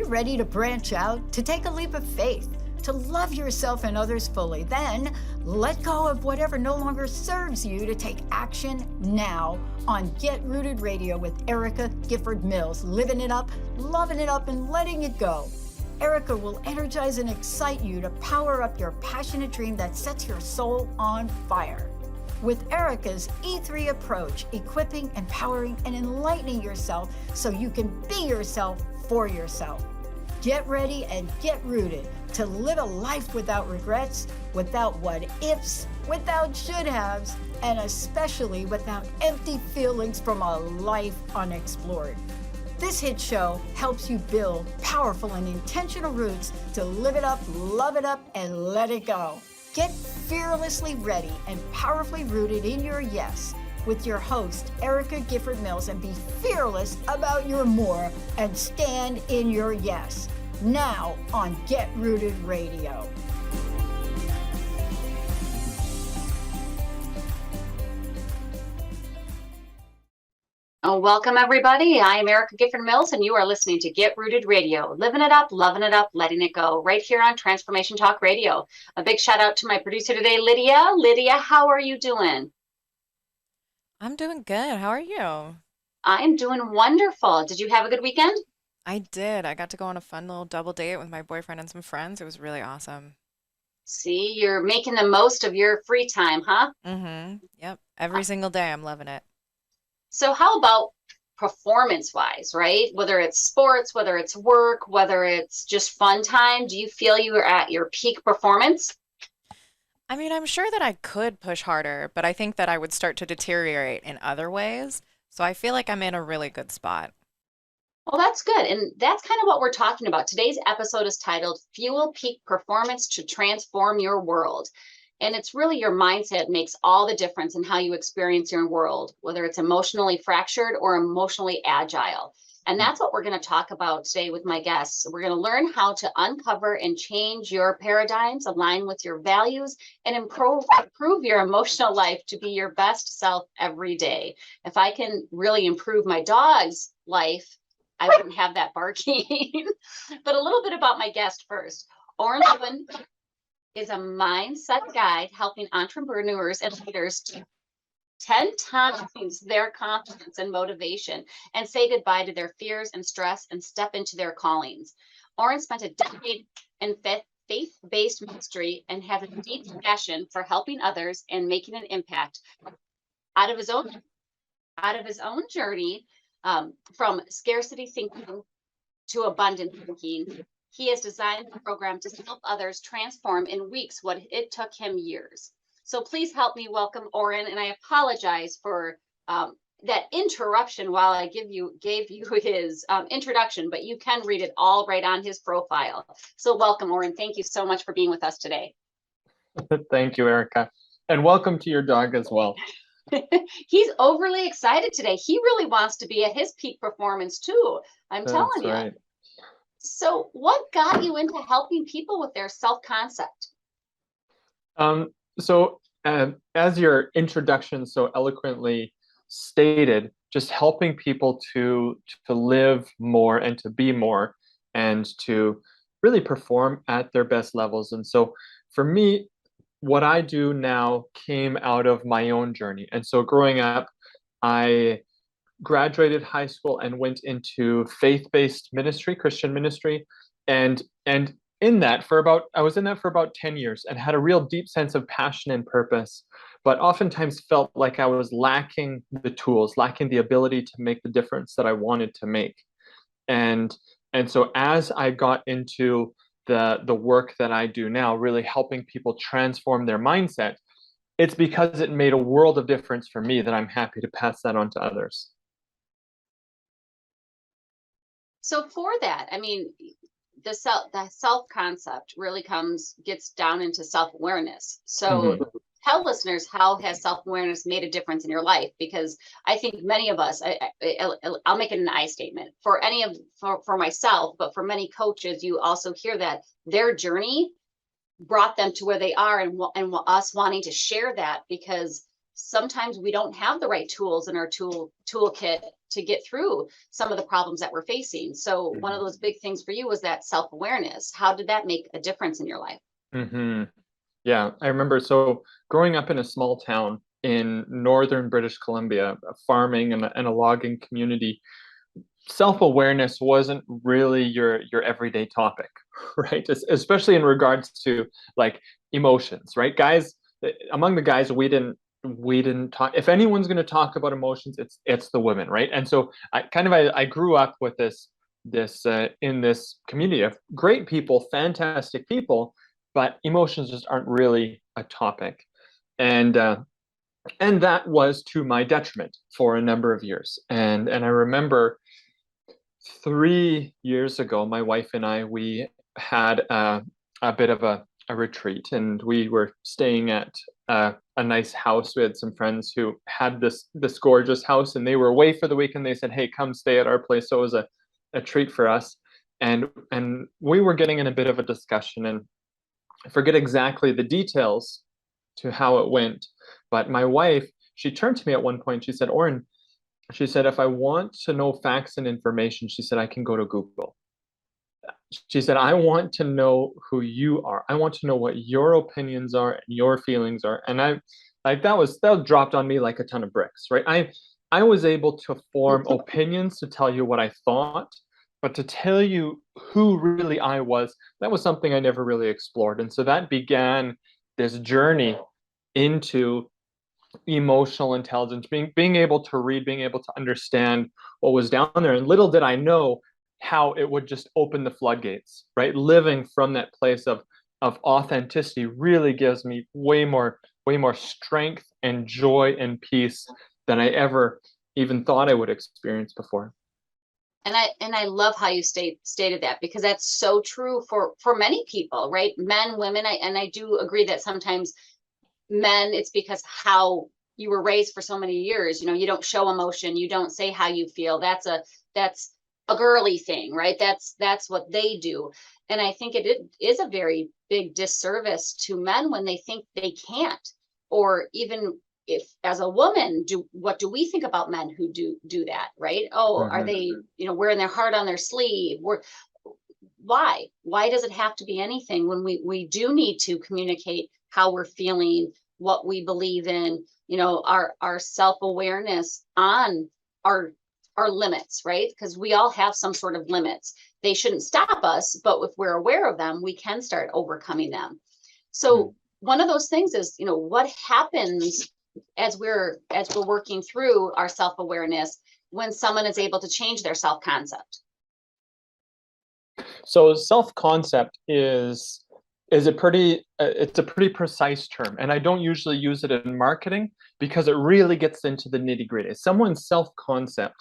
you ready to branch out, to take a leap of faith, to love yourself and others fully? Then let go of whatever no longer serves you to take action now on Get Rooted Radio with Erica Gifford Mills, living it up, loving it up, and letting it go. Erica will energize and excite you to power up your passionate dream that sets your soul on fire. With Erica's E3 approach, equipping, empowering, and enlightening yourself so you can be yourself for yourself. Get ready and get rooted to live a life without regrets, without what ifs, without should haves, and especially without empty feelings from a life unexplored. This hit show helps you build powerful and intentional roots to live it up, love it up, and let it go. Get fearlessly ready and powerfully rooted in your yes with your host, Erica Gifford Mills, and be fearless about your more and stand in your yes. Now on Get Rooted Radio. Oh, welcome, everybody. I am Erica Gifford Mills, and you are listening to Get Rooted Radio, living it up, loving it up, letting it go, right here on Transformation Talk Radio. A big shout out to my producer today, Lydia. Lydia, how are you doing? I'm doing good. How are you? I'm doing wonderful. Did you have a good weekend? I did. I got to go on a fun little double date with my boyfriend and some friends. It was really awesome. See, you're making the most of your free time, huh? Yep. Every single day, I'm loving it. So how about performance-wise, right? Whether it's sports, whether it's work, whether it's just fun time, do you feel you are at your peak performance? I mean, I'm sure that I could push harder, but I think that I would start to deteriorate in other ways. So I feel like I'm in a really good spot. Well, that's good. And that's kind of what we're talking about. Today's episode is titled Fuel Peak Performance to Transform Your World. And it's really your mindset makes all the difference in how you experience your world, whether it's emotionally fractured or emotionally agile. And that's what we're going to talk about today with my guests. We're going to learn how to uncover and change your paradigms, align with your values, and improve your emotional life to be your best self every day. If I can really improve my dog's life, I wouldn't have that barking. But a little bit about my guest first. Orrin Lieuwen is a mindset guide helping entrepreneurs and leaders to 10 times their confidence and motivation and say goodbye to their fears and stress and step into their callings. Orrin spent a decade in faith-based ministry and has a deep passion for helping others and making an impact. Out of his own journey, from scarcity thinking to abundant thinking, he has designed a program to help others transform in weeks what it took him years. So please help me welcome Orrin, and I apologize for that interruption while I gave you his introduction, but you can read it all right on his profile. So welcome, Orrin. Thank you so much for being with us today. Thank you, Erica. And welcome to your dog as well. He's overly excited today. He really wants to be at his peak performance too. I'm telling you. Right. So what got you into helping people with their self-concept? So as your introduction so eloquently stated, just helping people to live more and to be more and to really perform at their best levels. And so for me, what I do now came out of my own journey. And so growing up, I graduated high school and went into faith-based ministry, Christian ministry. And in that I was in that for about 10 years and had a real deep sense of passion and purpose, but oftentimes felt like I was lacking the tools, lacking the ability to make the difference that I wanted to make. And so as I got into the work that I do now, really helping people transform their mindset, it's because it made a world of difference for me that I'm happy to pass that on to others. So for that, I mean, the self concept really gets down into self-awareness. So tell listeners, how has self-awareness made a difference in your life? Because I think many of us, I'll make it an I statement for myself, but for many coaches, you also hear that their journey brought them to where they are, and us wanting to share that because sometimes we don't have the right tools in our toolkit to get through some of the problems that we're facing. So one of those big things for you was that self-awareness. How did that make a difference in your life? Mm-hmm. Yeah, I remember. So growing up in a small town in northern British Columbia, a farming and a logging community, self-awareness wasn't really your everyday topic, right? Especially in regards to like emotions, right? Guys, among the guys, we didn't talk. If anyone's going to talk about emotions, it's the women, right? And so I grew up with this in this community of great people, fantastic people, but emotions just aren't really a topic, and that was to my detriment for a number of years. And I remember 3 years ago, my wife and we had a bit of a retreat, and we were staying at a nice house. We had some friends who had this gorgeous house, and they were away for the weekend. They said, "Hey, come stay at our place." So it was a treat for us, and we were getting in a bit of a discussion, and I forget exactly the details to how it went, but my wife, she turned to me at one point. She said, "Orrin," she said, "if I want to know facts and information," she said, "I can go to Google." She said, "I want to know who you are. I want to know what your opinions are and your feelings are." And I like that dropped on me like a ton of bricks, right? I was able to form opinions to tell you what I thought, but to tell you who really I was, that was something I never really explored. And so that began this journey into emotional intelligence, being able to read, being able to understand what was down there. And little did I know how it would just open the floodgates, right? Living from that place of authenticity really gives me way more strength and joy and peace than I ever even thought I would experience before. And I love how you stated that, because that's so true for many people, right? Men, women. I do agree that sometimes men, it's because how you were raised for so many years. You don't show emotion, you don't say how you feel. That's a girly thing, right? That's what they do. And I think it is a very big disservice to men when they think they can't. Or even if as a woman, what do we think about men who do that, right? Oh, are they wearing their heart on their sleeve? Why does it have to be anything when we do need to communicate how we're feeling, what we believe in, our self-awareness on our limits, right? Because we all have some sort of limits. They shouldn't stop us, but if we're aware of them, we can start overcoming them. So one of those things is, what happens as we're working through our self-awareness when someone is able to change their self-concept. So self-concept is a pretty it's a pretty precise term, and I don't usually use it in marketing because it really gets into the nitty-gritty. Someone's self-concept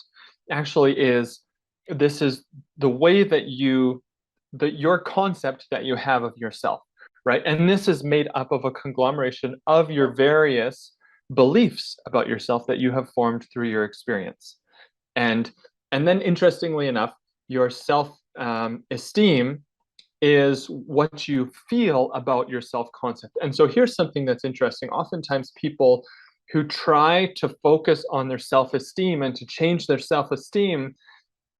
actually is the way that your concept that you have of yourself, right? And this is made up of a conglomeration of your various beliefs about yourself that you have formed through your experience. And then interestingly enough, your self esteem is what you feel about your self-concept. And so here's something that's interesting. Oftentimes people who try to focus on their self-esteem and to change their self-esteem,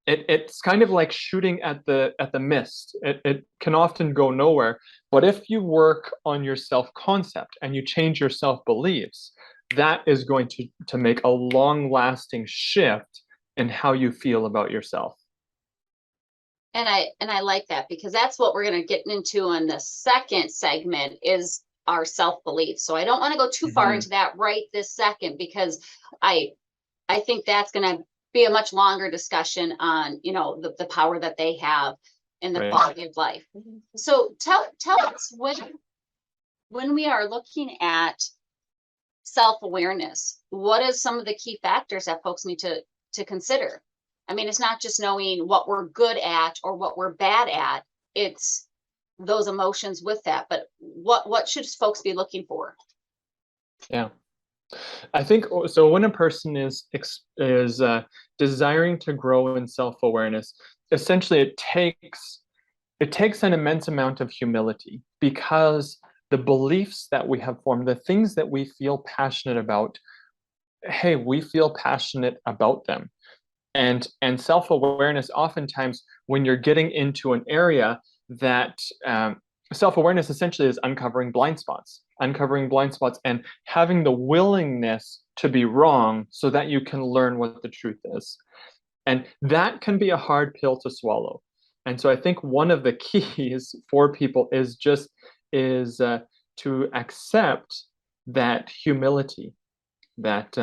it's kind of like shooting at the mist. It can often go nowhere. But if you work on your self-concept and you change your self-beliefs, that is going to make a long-lasting shift in how you feel about yourself. And I like that, because that's what we're going to get into in the second segment is our self-belief. So I don't want to go too far into that right this second, because I think that's going to be a much longer discussion on, the power that they have and the quality of life. So tell us, when we are looking at self-awareness, what is some of the key factors that folks need to consider? I mean, it's not just knowing what we're good at or what we're bad at. It's those emotions with that. But what should folks be looking for? Yeah, I think so. When a person is desiring to grow in self-awareness, essentially it takes an immense amount of humility, because the beliefs that we have formed, the things that we feel passionate about, hey, we feel passionate about them. And self-awareness, oftentimes when you're getting into an area that self-awareness essentially is uncovering blind spots and having the willingness to be wrong so that you can learn what the truth is. And that can be a hard pill to swallow. And so I think one of the keys for people is to accept that humility, that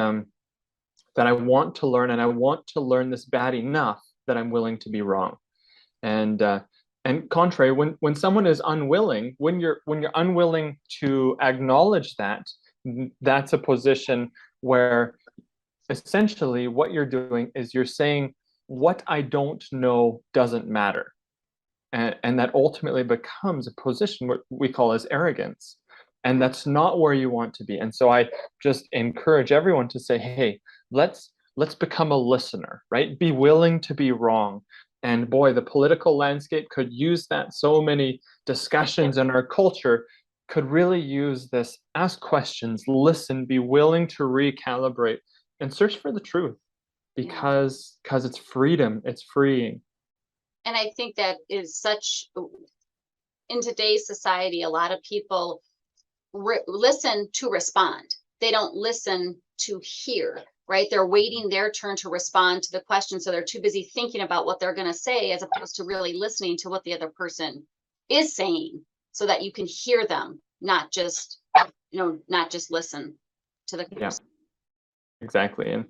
that I want to learn, and I want to learn this bad enough that I'm willing to be wrong. And contrary, when someone is unwilling, when you're unwilling to acknowledge that, that's a position where essentially what you're doing is you're saying what I don't know doesn't matter. And that ultimately becomes a position what we call as arrogance. And that's not where you want to be. And so I just encourage everyone to say, hey, let's become a listener, right? Be willing to be wrong. And boy, the political landscape could use that. So many discussions in our culture could really use this. Ask questions, listen, be willing to recalibrate and search for the truth, because it's freedom, it's freeing. And I think that is such, in today's society, a lot of people listen to respond. They don't listen to hear, right? They're waiting their turn to respond to the question. So they're too busy thinking about what they're going to say, as opposed to really listening to what the other person is saying, so that you can hear them, not just listen to the person. Exactly.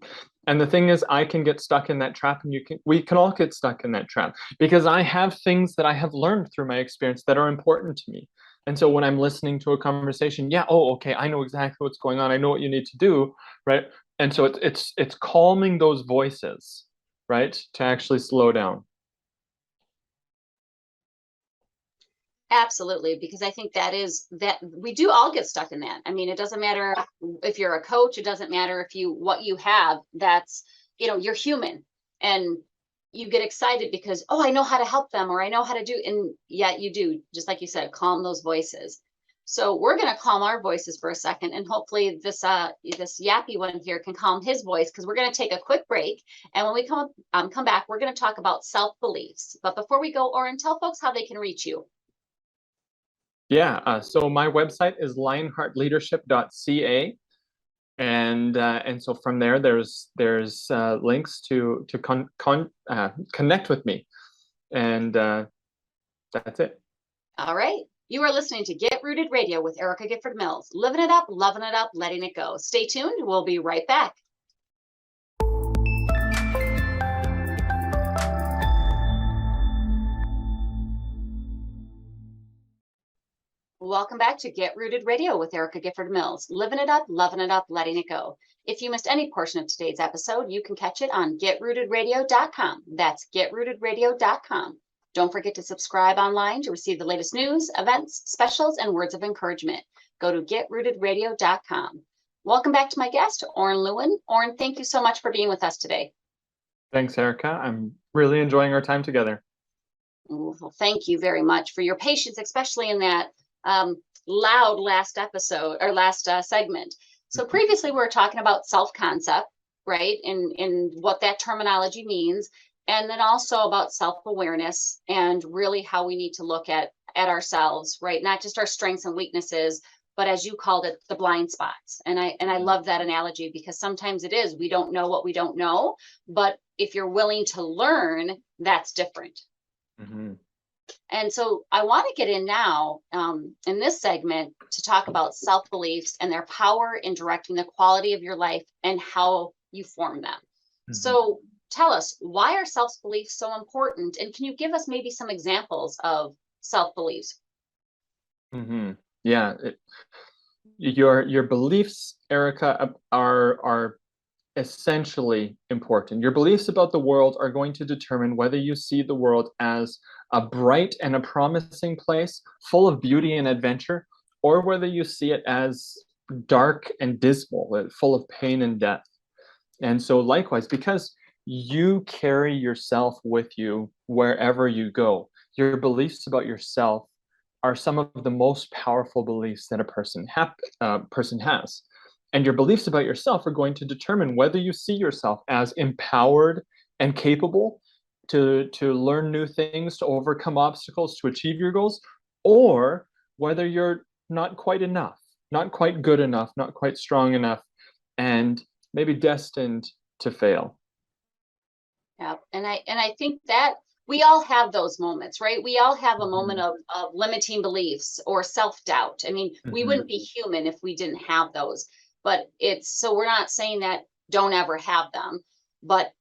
And the thing is, I can get stuck in that trap, and we can all get stuck in that trap, because I have things that I have learned through my experience that are important to me. And so when I'm listening to a conversation, okay, I know exactly what's going on. I know what you need to do, right? And so it's calming those voices, right, to actually slow down. Absolutely, because I think that we do all get stuck in that. I mean, it doesn't matter if you're a coach, it doesn't matter what you have, that's, you're human, and you get excited because, oh, I know how to help them, or I know how to do, and yet you do, just like you said, calm those voices. So we're going to calm our voices for a second, and hopefully this yappy one here can calm his voice, because we're going to take a quick break. And when we come back, we're going to talk about self-beliefs. But before we go, Orrin, tell folks how they can reach you. So my website is lionheartleadership.ca. And so from there's links to connect with me, and that's it. All right. You are listening to Get Rooted Radio with Erica Gifford Mills. Living it up, loving it up, letting it go. Stay tuned. We'll be right back. Welcome back to Get Rooted Radio with Erica Gifford Mills. Living it up, loving it up, letting it go. If you missed any portion of today's episode, you can catch it on getrootedradio.com. That's getrootedradio.com. Don't forget to subscribe online to receive the latest news, events, specials, and words of encouragement. Go to getrootedradio.com. Welcome back to my guest, Orrin Lieuwen. Orrin, thank you so much for being with us today. Thanks, Erica. I'm really enjoying our time together. Well, thank you very much for your patience, especially in that loud last episode or last segment. So previously we were talking about self-concept, right? And what that terminology means. And then also about self-awareness, and really how we need to look at ourselves, right? Not just our strengths and weaknesses, but as you called it, the blind spots. And I love that analogy, because sometimes it is, we don't know what we don't know, but if you're willing to learn, that's different. Mm-hmm. And so I want to get in now in this segment to talk about self-beliefs and their power in directing the quality of your life and how you form them. Mm-hmm. So tell us, why are self-beliefs so important? And can you give us maybe some examples of self-beliefs? Mm-hmm. Yeah. Your beliefs, Erica, are essentially important. Your beliefs about the world are going to determine whether you see the world as a bright and a promising place full of beauty and adventure, or whether you see it as dark and dismal, full of pain and death. And so likewise, because you carry yourself with you wherever you go, your beliefs about yourself are some of the most powerful beliefs that a person has. And your beliefs about yourself are going to determine whether you see yourself as empowered and capable to learn new things, to overcome obstacles, to achieve your goals, or whether you're not quite enough, not quite good enough, not quite strong enough, and maybe destined to fail. Yeah, and I think that we all have those moments, right? We all have a moment of limiting beliefs or self-doubt. I mean, we wouldn't be human if we didn't have those. But so we're not saying that don't ever have them, but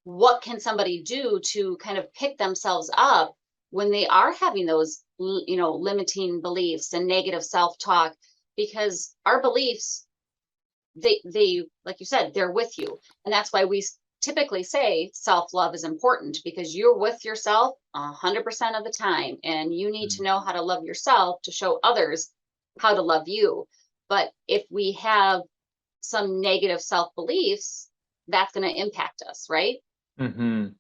what can somebody do to kind of pick themselves up when they are having those, limiting beliefs and negative self-talk? Because our beliefs, they like you said, they're with you, and that's why we typically say self-love is important, because you're with yourself 100% of the time, and you need to know how to love yourself to show others how to love you. But if we have some negative self-beliefs, that's going to impact us, right? 100%.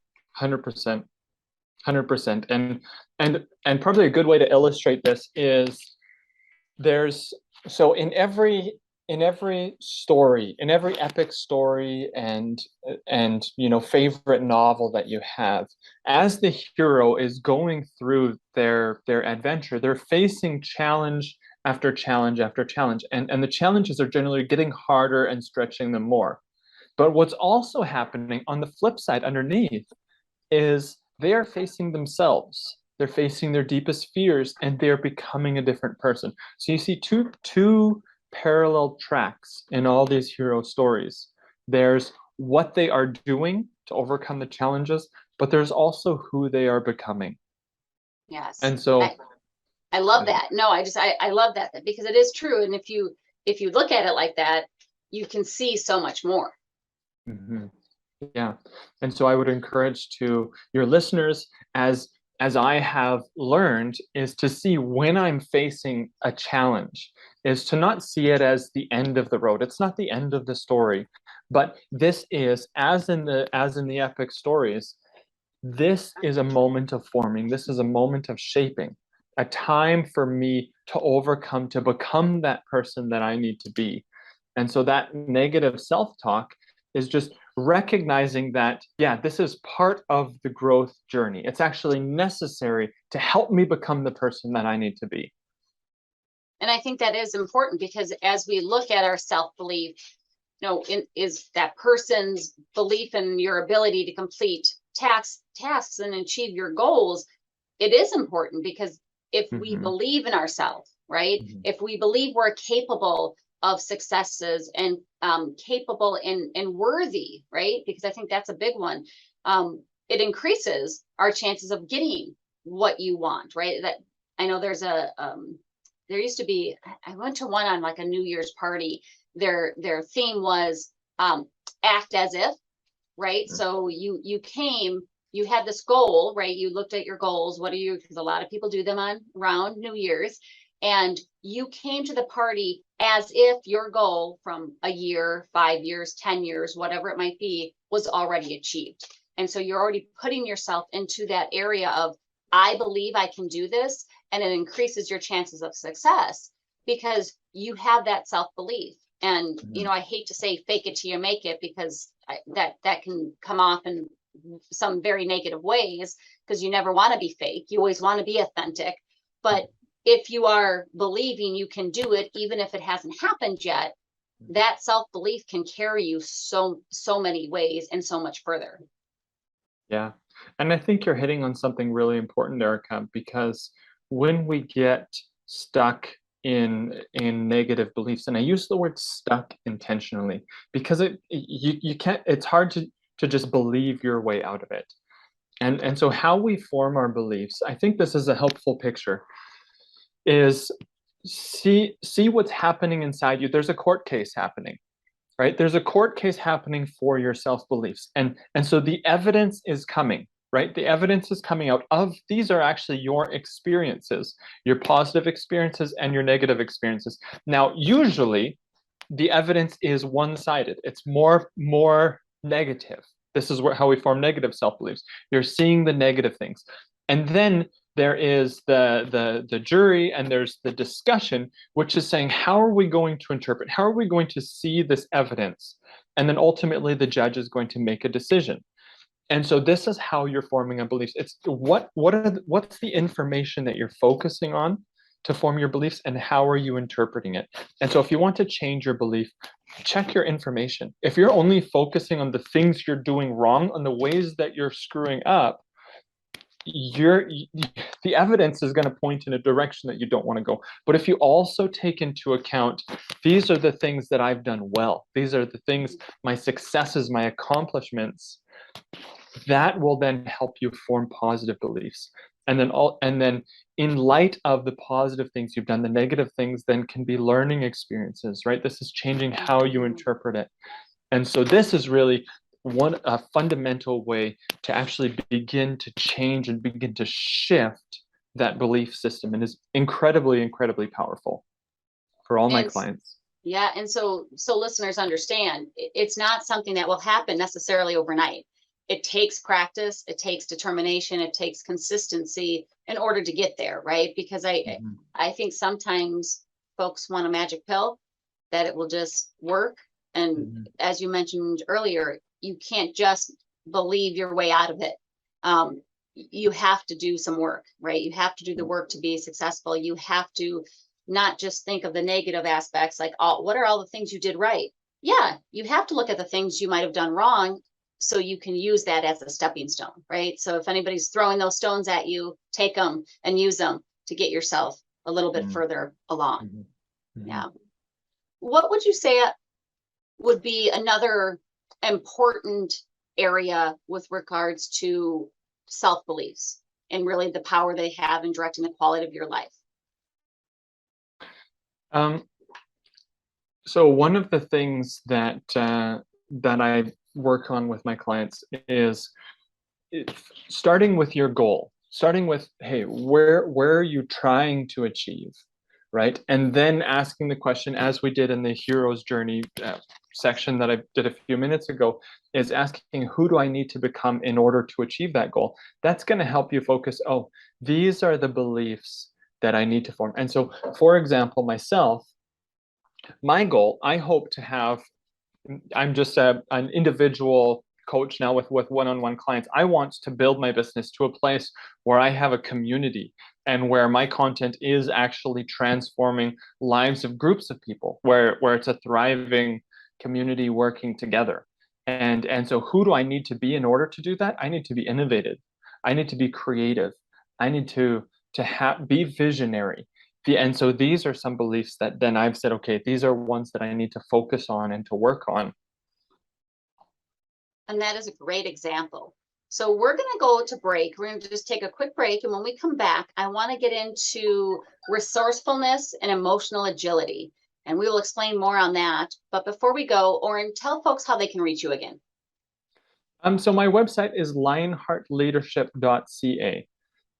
100%. And probably a good way to illustrate this is in every story, in every epic story and favorite novel that you have, as the hero is going through their adventure, they're facing challenge after challenge after challenge, and the challenges are generally getting harder and stretching them more. But what's also happening on the flip side underneath is they are facing themselves. They're facing their deepest fears, and they're becoming a different person. So you see two parallel tracks in all these hero stories. There's what they are doing to overcome the challenges, but there's also who they are becoming. Yes. And so I love that. No, I love that, because it is true. And if you look at it like that, you can see so much more. Yeah. And so I would encourage to your listeners, as I have learned, is to see when I'm facing a challenge, is to not see it as the end of the road. It's not the end of the story, but this is, as in the epic stories, this is a moment of forming. This is a moment of shaping, a time for me to overcome, to become that person that I need to be. And so that negative self-talk is just recognizing that, yeah, this is part of the growth journey. It's actually necessary to help me become the person that I need to be. And I think that is important, because as we look at our self-belief, is that person's belief in your ability to complete tasks and achieve your goals. It is important, because if we believe in ourselves, right? If we believe we're capable of successes and capable and worthy, right? Because I think that's a big one. It increases our chances of getting what you want, right? That I know there used to be, I went to one on like a New Year's party. Their theme was act as if, right? So you came, you had this goal, right? You looked at your goals. Because a lot of people do them around New Year's, and you came to the party as if your goal from a year, 5 years, 10 years, whatever it might be, was already achieved. And so you're already putting yourself into that area of, I believe I can do this, and it increases your chances of success because you have that self-belief. And, I hate to say fake it till you make it, because that can come off in some very negative ways, because you never want to be fake. You always want to be authentic. But if you are believing you can do it, even if it hasn't happened yet, that self-belief can carry you so many ways and so much further. Yeah. And I think you're hitting on something really important, Erica, because when we get stuck in negative beliefs, and I use the word stuck intentionally, because you can't, it's hard to just believe your way out of it. And so how we form our beliefs, I think this is a helpful picture, is see what's happening inside you. There's a court case happening, right? There's a court case happening for your self-beliefs. And so the evidence is coming, right? The evidence is coming out of, these are actually your experiences, your positive experiences and your negative experiences. Now, usually the evidence is one-sided. It's more negative. This is how we form negative self-beliefs. You're seeing the negative things. And then there is the jury, and there's the discussion, which is saying, how are we going to interpret? How are we going to see this evidence? And then ultimately the judge is going to make a decision. And so this is how you're forming a belief. It's what's the information that you're focusing on to form your beliefs, and how are you interpreting it? And so if you want to change your belief, check your information. If you're only focusing on the things you're doing wrong, on the ways that you're screwing up, the evidence is going to point in a direction that you don't want to go. But if you also take into account, these are the things that I've done well, these are the things, my successes, my accomplishments, that will then help you form positive beliefs. And then in light of the positive things you've done, the negative things then can be learning experiences, right? This is changing how you interpret it. And so this is really a fundamental way to actually begin to change and begin to shift that belief system, and is incredibly, incredibly powerful for all my clients. Yeah, and so listeners understand, it's not something that will happen necessarily overnight. It takes practice, it takes determination, it takes consistency in order to get there, right? Because I think sometimes folks want a magic pill that it will just work. And as you mentioned earlier, you can't just believe your way out of it. You have to do some work, right? You have to do the work to be successful. You have to not just think of the negative aspects, like, oh, what are all the things you did right? Yeah, you have to look at the things you might have done wrong, so you can use that as a stepping stone, right? So if anybody's throwing those stones at you, take them and use them to get yourself a little bit further along. Yeah. What would you say would be another important area with regards to self-beliefs and really the power they have in directing the quality of your life? So one of the things that I work on with my clients is starting with your goal, starting with, hey, where are you trying to achieve, right? And then asking the question, as we did in the hero's journey section that I did a few minutes ago, is asking, who do I need to become in order to achieve that goal? That's going to help you focus, oh, these are the beliefs that I need to form. And so, for example, myself, my goal, I hope to have, I'm just an individual coach now with one-on-one clients. I want to build my business to a place where I have a community and where my content is actually transforming lives of groups of people, where it's a thriving community working together. And so who do I need to be in order to do that? I need to be innovative. I need to be creative. I need to be visionary. And so these are some beliefs that then I've said, okay, these are ones that I need to focus on and to work on. And that is a great example. So we're going to go to break. We're going to just take a quick break. And when we come back, I want to get into resourcefulness and emotional agility. And we will explain more on that. But before we go, Orrin, tell folks how they can reach you again. So my website is lionheartleadership.ca.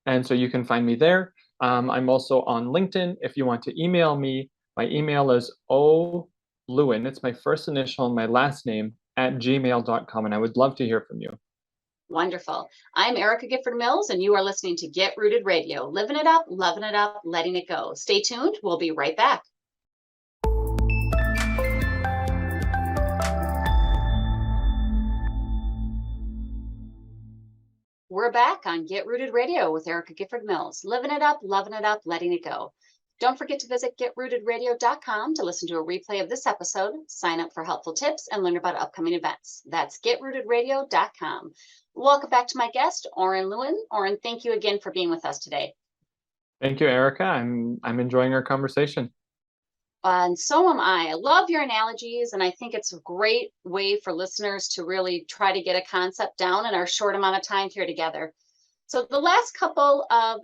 And so you can find me there. I'm also on LinkedIn. If you want to email me, my email is Lieuwen. It's my first initial and my last name @gmail.com. And I would love to hear from you. Wonderful. I'm Erica Gifford Mills, and you are listening to Get Rooted Radio. Living it up, loving it up, letting it go. Stay tuned. We'll be right back. We're back on Get Rooted Radio with Erica Gifford Mills. Living it up, loving it up, letting it go. Don't forget to visit getrootedradio.com to listen to a replay of this episode, sign up for helpful tips, and learn about upcoming events. That's getrootedradio.com. Welcome back to my guest, Orrin Lieuwen. Orrin, thank you again for being with us today. Thank you, Erica. I'm enjoying our conversation. And so am I. I love your analogies, and I think it's a great way for listeners to really try to get a concept down in our short amount of time here together. So the last couple of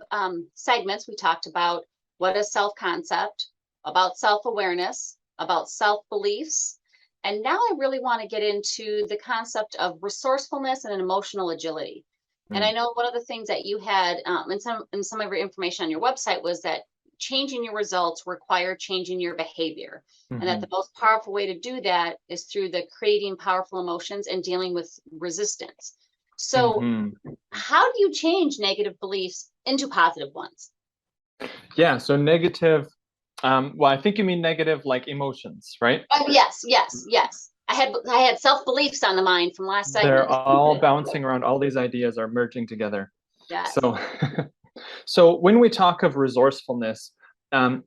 segments, we talked about what is self-concept, about self-awareness, about self-beliefs. And now I really want to get into the concept of resourcefulness and emotional agility. And I know one of the things that you had in some of your information on your website was that changing your results require changing your behavior. And that the most powerful way to do that is through the creating powerful emotions and dealing with resistance. So Hmm. how do you change negative beliefs into positive ones? Yeah, so negative, well, I think you mean negative like emotions, right? Oh, yes, yes, yes. I had self-beliefs on the mind from last They're segment. all bouncing around, all these ideas are merging together. Yes. So, so when we talk of resourcefulness, um,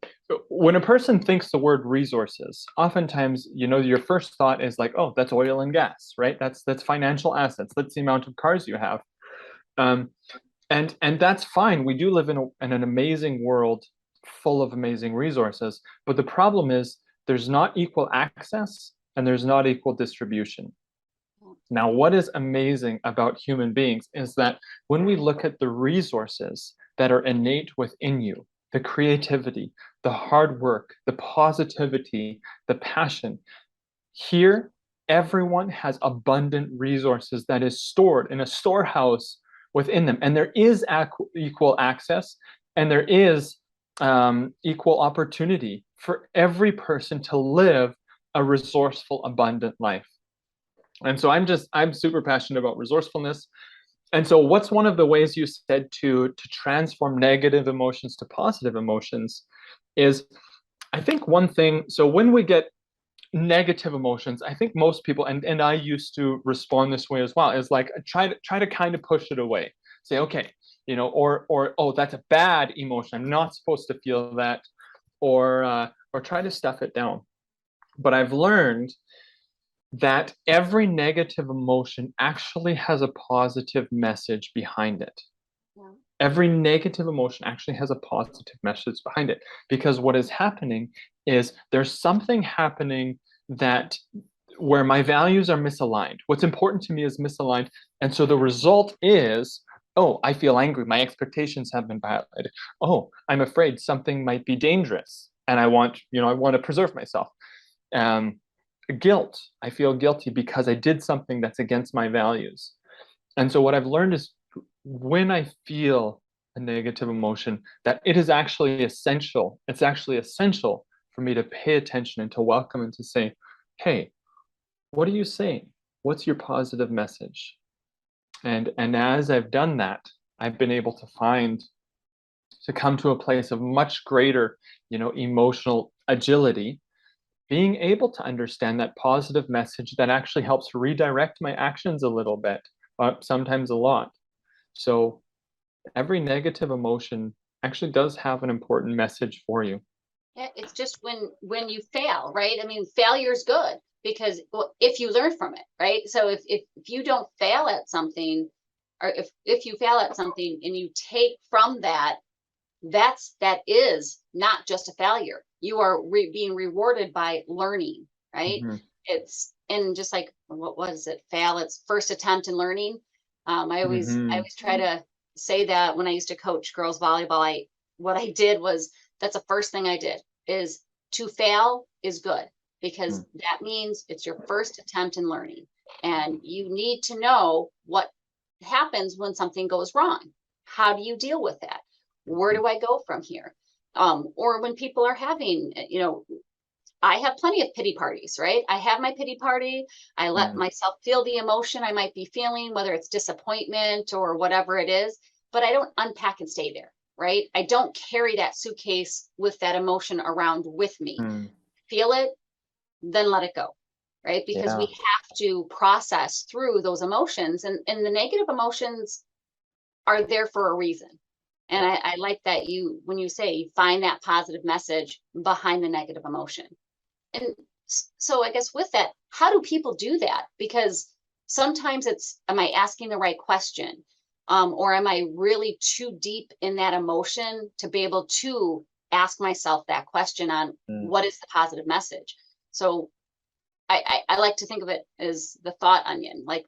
when a person thinks the word resources, oftentimes, your first thought is like, oh, that's oil and gas, right? That's financial assets. That's the amount of cars you have. Um, and that's fine. We do live in an amazing world full of amazing resources, but the problem is there's not equal access and there's not equal distribution. Now, what is amazing about human beings is that when we look at the resources that are innate within you, the creativity, the hard work, the positivity, the passion, here, everyone has abundant resources that is stored in a storehouse within them. And there is equal access and there is equal opportunity for every person to live a resourceful, abundant life. And so I'm super passionate about resourcefulness. And so what's one of the ways you said to transform negative emotions to positive emotions is, I think one thing, so when we get negative emotions, I think most people, and I used to respond this way as well, is like try to kind of push it away. Say, okay, or oh, that's a bad emotion. I'm not supposed to feel that, or try to stuff it down. But I've learned that every negative emotion actually has a positive message behind it. Yeah. Every negative emotion actually has a positive message behind it, because what is happening is there's something happening that where my values are misaligned. What's important to me is misaligned. And so the result is, oh, I feel angry. My expectations have been violated. Oh, I'm afraid something might be dangerous. And I want to preserve myself. Um, Guilt. I feel guilty because I did something that's against my values. And so what I've learned is when I feel a negative emotion, that it is actually essential. It's actually essential for me to pay attention and to welcome and to say, hey, what are you saying? What's your positive message? And as I've done that, I've been able to come to a place of much greater, emotional agility, being able to understand that positive message that actually helps redirect my actions a little bit, sometimes a lot. So every negative emotion actually does have an important message for you. Yeah, it's just when you fail, right? I mean, failure is good because, well, if you learn from it, right? So if you don't fail at something, or if you fail at something and you take from that, that is not just a failure. You are being rewarded by learning, right? Mm-hmm. It's, and just like, what was it? Fail. It's first attempt in learning. I Mm-hmm. always try to say that when I used to coach girls volleyball, what I did was, that's the first thing I did, is to fail is good, because that means it's your first attempt in learning. And you need to know what happens when something goes wrong. How do you deal with that? Where do I go from here? Or when people are having, I have plenty of pity parties, right? I have my pity party. I let Mm-hmm. myself feel the emotion I might be feeling, whether it's disappointment or whatever it is, but I don't unpack and stay there, right? I don't carry that suitcase with that emotion around with me. Feel it, then let it go, right? Because Yeah. we have to process through those emotions, and the negative emotions are there for a reason. And I like that when you say you find that positive message behind the negative emotion. And so I guess with that, how do people do that? Because sometimes it's, am I asking the right question? Or am I really too deep in that emotion to be able to ask myself that question on what is the positive message? So I like to think of it as the thought onion. Like,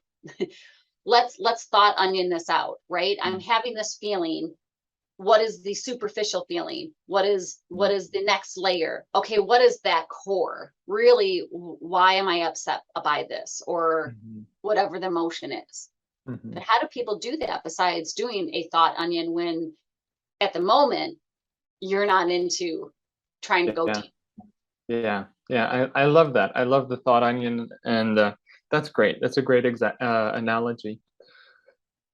let's thought onion this out, right? I'm having this feeling. What is the superficial feeling? What is the next layer? Okay, what is that core? Really, why am I upset by this, or whatever the emotion is? Mm-hmm. But how do people do that besides doing a thought onion when at the moment you're not into trying to go Yeah. deep? Yeah. I love that. I love the thought onion, and that's great. That's a great analogy.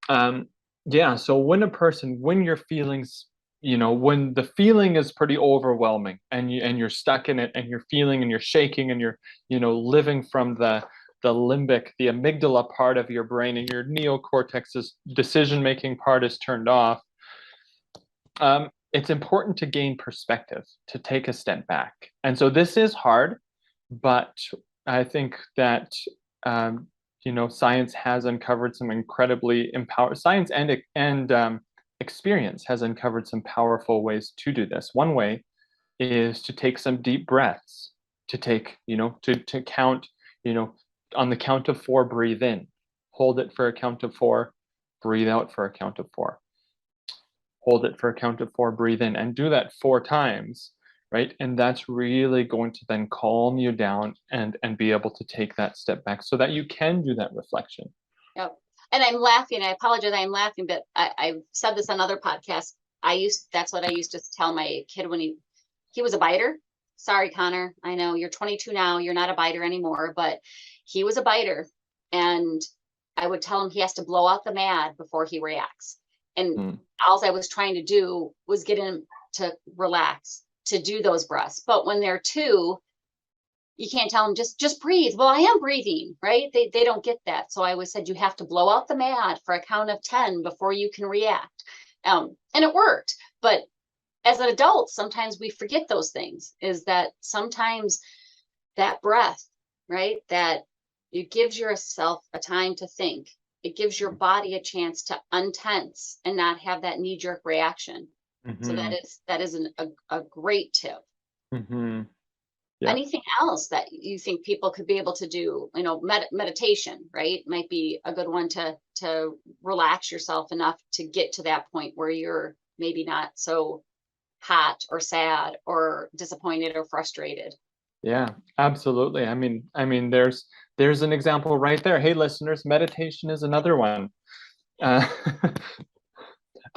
Yeah, so when your feelings, when the feeling is pretty overwhelming and you're stuck in it and you're feeling and you're shaking and you're, living from the limbic, the amygdala part of your brain, and your neocortex's decision-making part is turned off. It's important to gain perspective, to take a step back. And so this is hard, but I think that science has uncovered some incredibly empowered science and experience has uncovered some powerful ways to do this. One way is to take some deep breaths, to take, to count, on the count of 4, breathe in, hold it for a count of 4, breathe out for a count of 4. Hold it for a count of 4, breathe in, and do that 4 times, right? And that's really going to then calm you down and be able to take that step back so that you can do that reflection. Yep. And I'm laughing. I apologize. I'm laughing, but I've said this on other podcasts. That's what I used to tell my kid when he was a biter. Sorry, Connor. I know you're 22 now. You're not a biter anymore, but he was a biter. And I would tell him he has to blow out the mad before he reacts. And all I was trying to do was get him to relax, to do those breaths. But when they're 2, you can't tell them just breathe. Well, I am breathing, right? They don't get that. So I always said, you have to blow out the mad for a count of 10 before you can react. And it worked. But as an adult, sometimes we forget those things, is that sometimes that breath, right? That it gives yourself a time to think. It gives your body a chance to untense and not have that knee-jerk reaction. So that is a great tip. Yeah. Anything else that you think people could be able to do? Meditation, right? Might be a good one to relax yourself enough to get to that point where you're maybe not so hot or sad or disappointed or frustrated. Yeah, absolutely. I mean, there's an example right there. Hey, listeners, meditation is another one.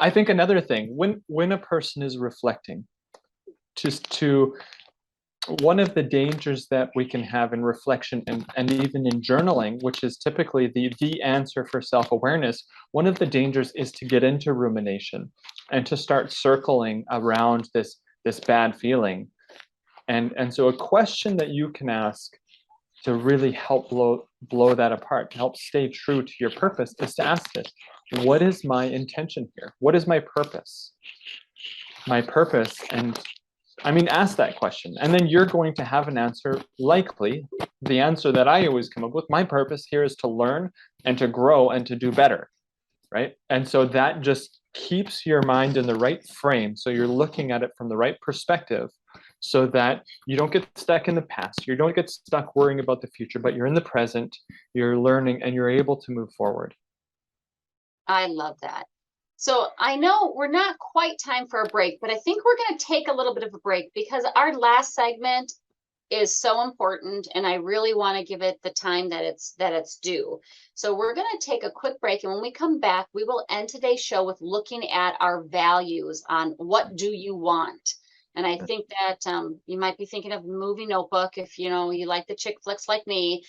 I think another thing, when a person is reflecting, one of the dangers that we can have in reflection and even in journaling, which is typically the answer for self-awareness, one of the dangers is to get into rumination and to start circling around this bad feeling. And so a question that you can ask to really help blow that apart, to help stay true to your purpose, is to ask this: what is my intention here? What is my purpose? My purpose, and ask that question. And then you're going to have an answer, likely the answer that I always come up with: my purpose here is to learn and to grow and to do better, right? And so that just keeps your mind in the right frame. So you're looking at it from the right perspective, so that you don't get stuck in the past. You don't get stuck worrying about the future, but you're in the present, you're learning, and you're able to move forward. I love that. So I know we're not quite time for a break, but I think we're going to take a little bit of a break because our last segment is so important, and I really want to give it the time that it's due. So we're going to take a quick break, and when we come back, we will end today's show with looking at our values on what do you want. And I think that you might be thinking of movie Notebook if you like the chick flicks like me.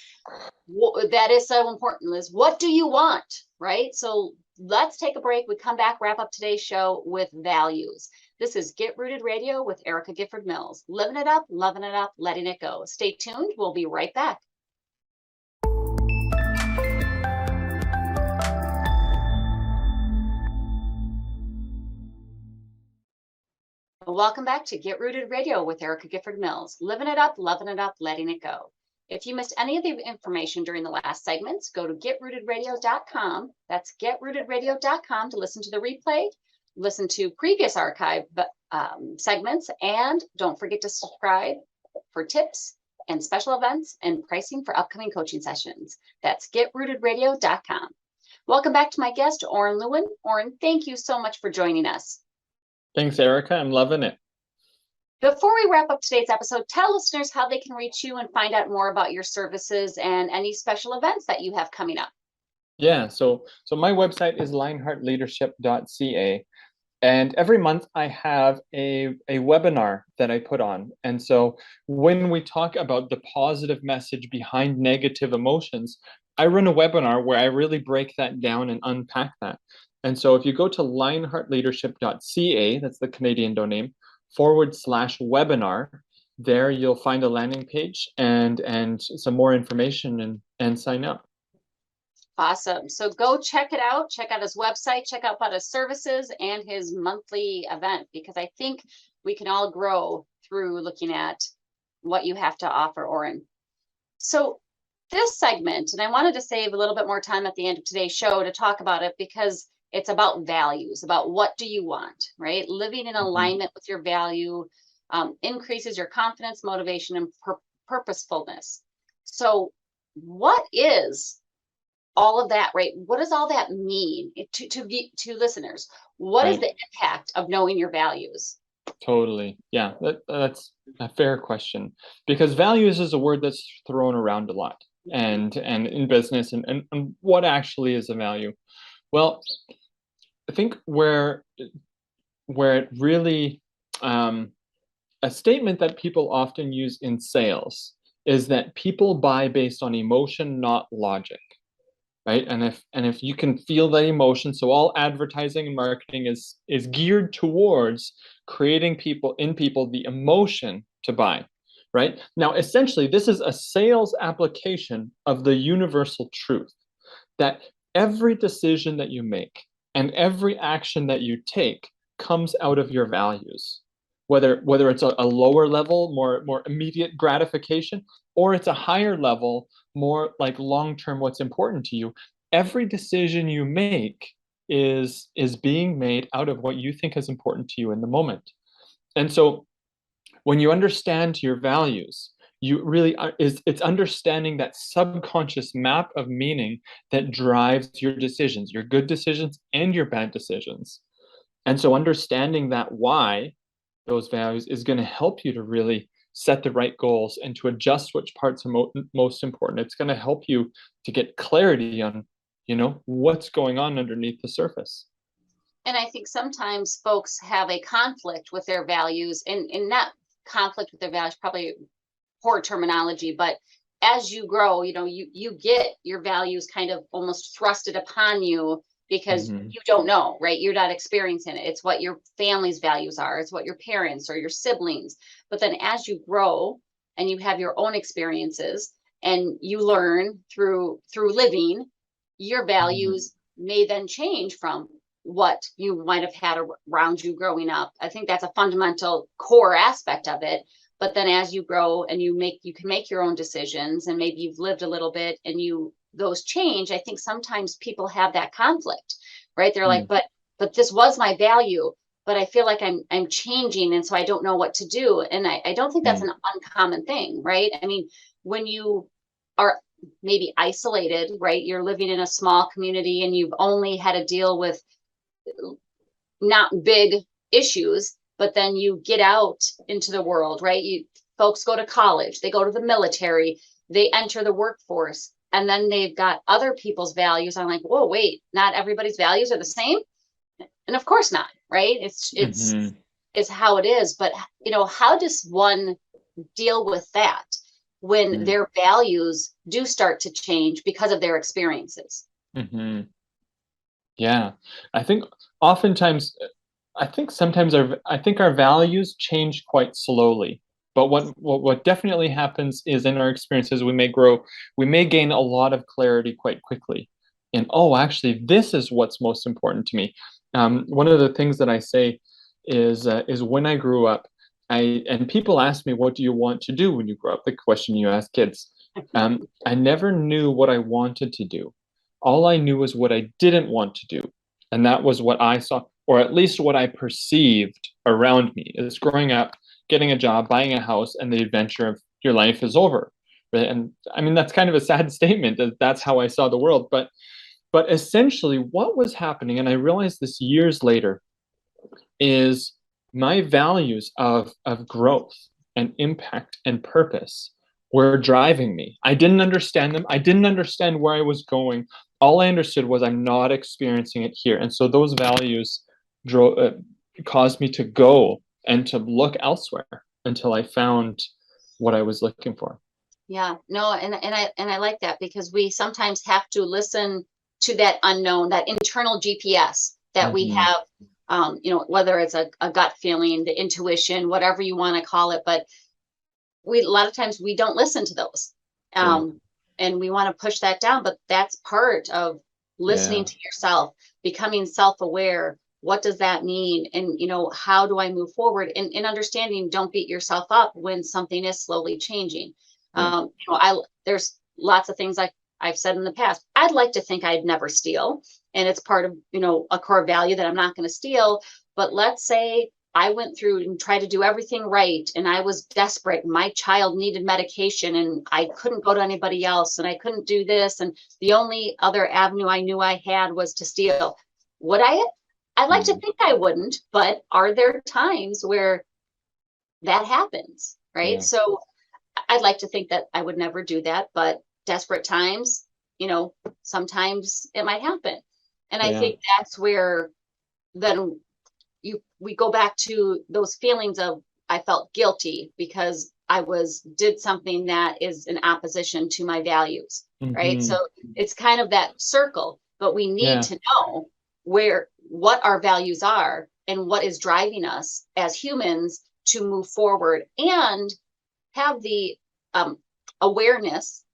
That is so important, Liz. What do you want, right? So let's take a break. We come back, wrap up today's show with values. This is Get Rooted Radio with Erica Gifford Mills. Living it up, loving it up, letting it go. Stay tuned. We'll be right back. Welcome back to Get Rooted Radio with Erica Gifford Mills. Living it up, loving it up, letting it go. If you missed any of the information during the last segments, go to getrootedradio.com. That's getrootedradio.com to listen to the replay, listen to previous archive segments, and don't forget to subscribe for tips and special events and pricing for upcoming coaching sessions. That's getrootedradio.com. Welcome back to my guest, Orrin Lieuwen. Orrin, thank you so much for joining us. Thanks, Erica. I'm loving it. Before we wrap up today's episode, tell listeners how they can reach you and find out more about your services and any special events that you have coming up. Yeah, so my website is lionheartleadership.ca, and every month I have a webinar that I put on. And so when we talk about the positive message behind negative emotions, I run a webinar where I really break that down and unpack that. And so if you go to lionheartleadership.ca, that's the Canadian domain, /webinar, there you'll find a landing page and some more information and sign up. Awesome. So go check it out. Check out his website, check out his services and his monthly event, because I think we can all grow through looking at what you have to offer, Orrin. So this segment, and I wanted to save a little bit more time at the end of today's show to talk about it, because it's about values, about what do you want, right? Living in alignment with your value increases your confidence, motivation, and purposefulness. So what is all of that, right? What does all that mean to listeners? What is the impact of knowing your values? Totally. Yeah, that's a fair question, because values is a word that's thrown around a lot, and in business, and what actually is a value? Well, I think where it really a statement that people often use in sales is that people buy based on emotion, not logic. Right? And if you can feel that emotion, so all advertising and marketing is geared towards creating in people the emotion to buy, right? Now, essentially, this is a sales application of the universal truth that every decision that you make and every action that you take comes out of your values. Whether it's a lower level, more immediate gratification, or it's a higher level, more like long-term, what's important to you. Every decision you make is being made out of what you think is important to you in the moment. And so when you understand your values, you really it's understanding that subconscious map of meaning that drives your decisions, your good decisions and your bad decisions. And so understanding that why those values is going to help you to really set the right goals and to adjust which parts are most important. It's going to help you to get clarity on, what's going on underneath the surface. And I think sometimes folks have a conflict with their values, and not conflict with their values, probably poor terminology, but as you grow, you get your values kind of almost thrusted upon you, because you don't know, right? You're not experiencing it. It's what your family's values are. It's what your parents or your siblings. But then as you grow and you have your own experiences and you learn through living, your values may then change from what you might have had around you growing up. I think that's a fundamental core aspect of it. But then as you grow and you can make your own decisions, and maybe you've lived a little bit and those change. I think sometimes people have that conflict, right? They're like, but this was my value, but I feel like I'm changing, and so I don't know what to do. And I don't think that's an uncommon thing, right? I mean, when you are maybe isolated, right? You're living in a small community and you've only had to deal with not big issues, but then you get out into the world, right? Folks go to college, they go to the military, they enter the workforce, and then they've got other people's values. I'm like, whoa, wait, not everybody's values are the same. And of course not, right? It's how it is. But how does one deal with that when their values do start to change because of their experiences? Yeah, I think oftentimes, sometimes our values change quite slowly. But what definitely happens is, in our experiences, we may grow, we may gain a lot of clarity quite quickly. And actually, this is what's most important to me. One of the things that I say is when I grew up, and people ask me, what do you want to do when you grow up? The question you ask kids. I never knew what I wanted to do. All I knew was what I didn't want to do. And that was what I saw, or at least what I perceived around me. Is growing up, getting a job, buying a house, and the adventure of your life is over. Right? And I mean, that's kind of a sad statement. That's how I saw the world. But essentially what was happening, and I realized this years later, is my values of growth and impact and purpose were driving me. I didn't understand them. I didn't understand where I was going. All I understood was I'm not experiencing it here. And so those values caused me to go and to look elsewhere until I found what I was looking for. Yeah, no, and I like that, because we sometimes have to listen to that unknown, that internal GPS that we Hmm. have, whether it's a gut feeling, the intuition, whatever you want to call it, but a lot of times we don't listen to those. Yeah. Um, and we want to push that down, but that's part of listening Yeah. to yourself, becoming self-aware. What does that mean? And, how do I move forward? And understanding, don't beat yourself up when something is slowly changing. Yeah. There's lots of things like I've said in the past. I'd like to think I'd never steal. And it's part of, a core value that I'm not going to steal. But let's say I went through and tried to do everything right, and I was desperate. My child needed medication, and I couldn't go to anybody else, and I couldn't do this. And the only other avenue I knew I had was to steal. Would I? I'd like to Mm. think I wouldn't, but are there times where that happens? Right. Yeah. So I'd like to think that I would never do that, but desperate times, sometimes it might happen. And I Yeah. think that's where then we go back to those feelings of, I felt guilty because I did something that is in opposition to my values, right? Hmm. So it's kind of that circle, but we need Yeah. to know what our values are and what is driving us as humans to move forward, and have the um, awareness,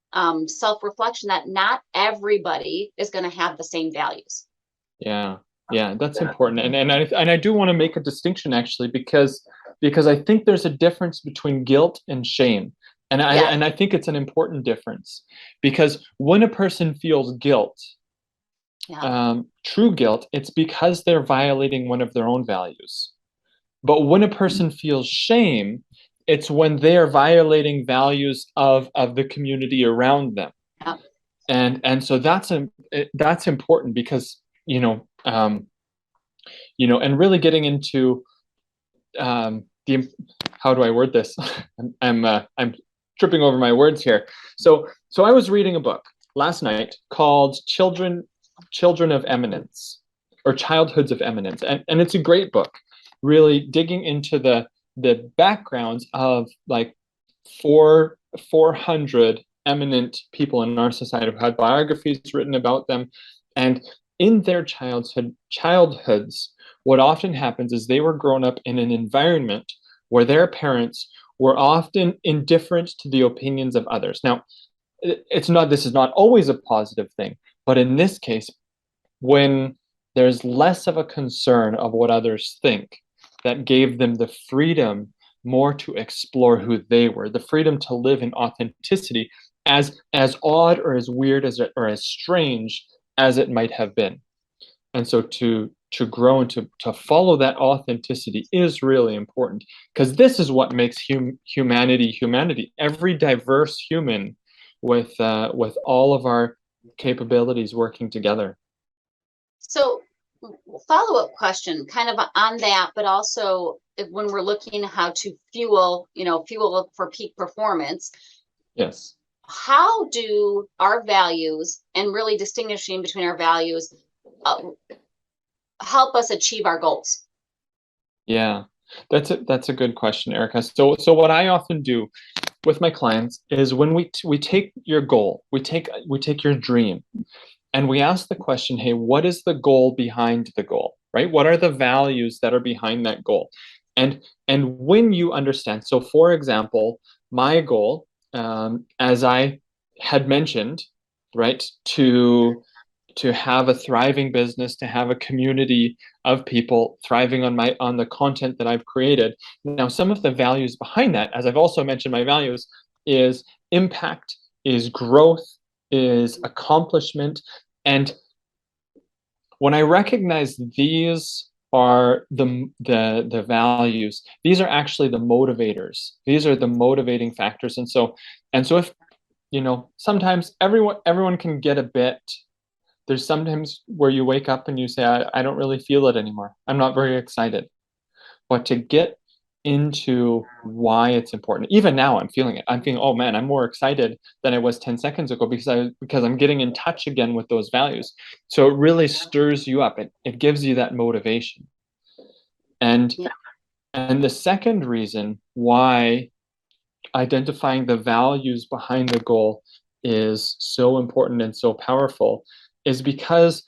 self-reflection, that not everybody is going to have the same values. Yeah, yeah, that's important, and I do want to make a distinction actually, because I think there's a difference between guilt and shame, and I Yes. and I think it's an important difference, because when a person feels guilt, Yeah. true guilt, it's because they're violating one of their own values. But when a person feels shame, it's when they are violating values of the community around them. Yeah. And so that's important, because and really getting into the how do I word this? I'm tripping over my words here. So I was reading a book last night called Children of Eminence, or Childhoods of Eminence, and it's a great book, really digging into the backgrounds of like 400 eminent people in our society who had biographies written about them, and in their childhoods, what often happens is they were grown up in an environment where their parents were often indifferent to the opinions of others. Now, this is not always a positive thing, but in this case, when there's less of a concern of what others think, that gave them the freedom more to explore who they were, the freedom to live in authenticity, as odd or as weird or as strange as it might have been. And so to grow and to follow that authenticity is really important, because this is what makes humanity. Every diverse human with all of our capabilities working together. So, follow-up question, kind of on that, but also when we're looking at how to fuel for peak performance, Yes. how do our values, and really distinguishing between our values, uh, help us achieve our goals? Yeah. That's a good question, Erica. So what I often do with my clients is, when we take your goal, we take your dream, and we ask the question, hey, what is the goal behind the goal, right? What are the values that are behind that goal? And when you understand, so for example, my goal, as I had mentioned, right, to have a thriving business, to have a community of people thriving on the content that I've created. Now, some of the values behind that, as I've also mentioned, my values is impact, is growth, is accomplishment. And when I recognize these are the values, these are actually the motivators. These are the motivating factors. And so if sometimes everyone can get a bit. There's sometimes where you wake up and you say, I don't really feel it anymore. I'm not very excited. But to get into why it's important, even now I'm feeling it. I'm feeling, oh man, I'm more excited than I was 10 seconds ago, because I'm getting in touch again with those values. So it really stirs you up. It gives you that motivation. And Yeah. and the second reason why identifying the values behind the goal is so important and so powerful is because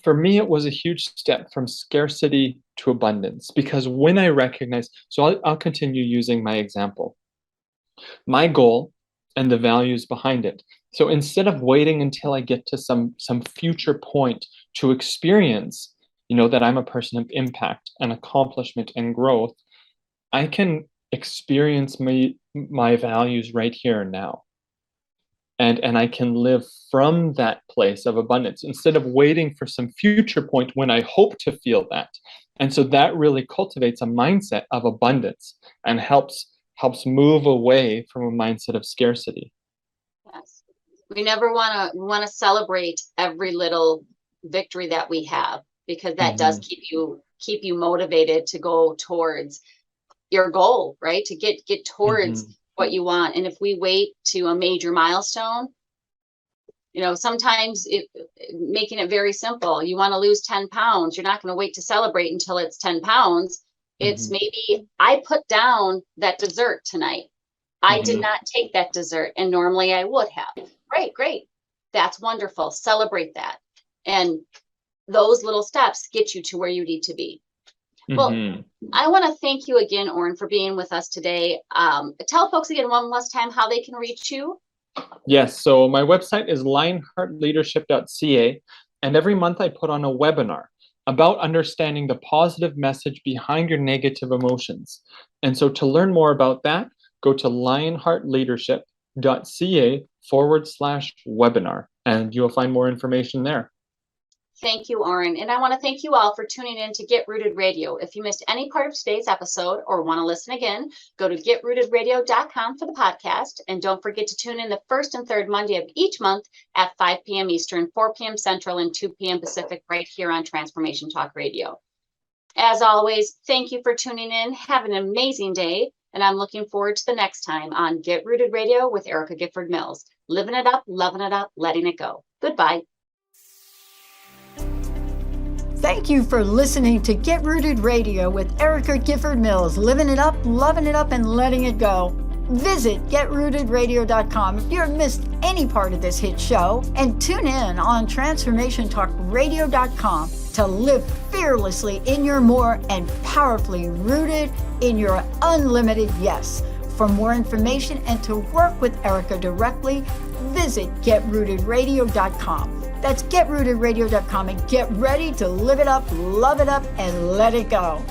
for me, it was a huge step from scarcity to abundance. Because when I recognize, so I'll continue using my example, my goal and the values behind it. So instead of waiting until I get to some future point to experience, that I'm a person of impact and accomplishment and growth, I can experience my values right here and now. And I can live from that place of abundance instead of waiting for some future point when I hope to feel that. And so that really cultivates a mindset of abundance and helps move away from a mindset of scarcity. Yes. We never want to celebrate every little victory that we have, because that does keep you motivated to go towards your goal, right? To get towards what you want. And if we wait to a major milestone, sometimes making it very simple, you want to lose 10 pounds. You're not going to wait to celebrate until it's 10 pounds. It's maybe I put down that dessert tonight. I did not take that dessert, and normally I would have. Great. That's wonderful. Celebrate that. And those little steps get you to where you need to be. Well, I want to thank you again, Orrin, for being with us today. Tell folks again one last time how they can reach you. Yes, so my website is lionheartleadership.ca, and every month I put on a webinar about understanding the positive message behind your negative emotions. And so to learn more about that, go to lionheartleadership.ca/webinar, and you'll find more information there. Thank you, Orrin. And I want to thank you all for tuning in to Get Rooted Radio. If you missed any part of today's episode or want to listen again, go to getrootedradio.com for the podcast. And don't forget to tune in the first and third Monday of each month at 5 p.m. Eastern, 4 p.m. Central, and 2 p.m. Pacific right here on Transformation Talk Radio. As always, thank you for tuning in. Have an amazing day. And I'm looking forward to the next time on Get Rooted Radio with Erica Gifford Mills. Living it up, loving it up, letting it go. Goodbye. Thank you for listening to Get Rooted Radio with Erica Gifford Mills, living it up, loving it up, and letting it go. Visit getrootedradio.com if you've missed any part of this hit show, and tune in on transformationtalkradio.com to live fearlessly in your more and powerfully rooted in your unlimited yes. For more information and to work with Erica directly, visit getrootedradio.com. That's getrootedradio.com, and get ready to live it up, love it up, and let it go.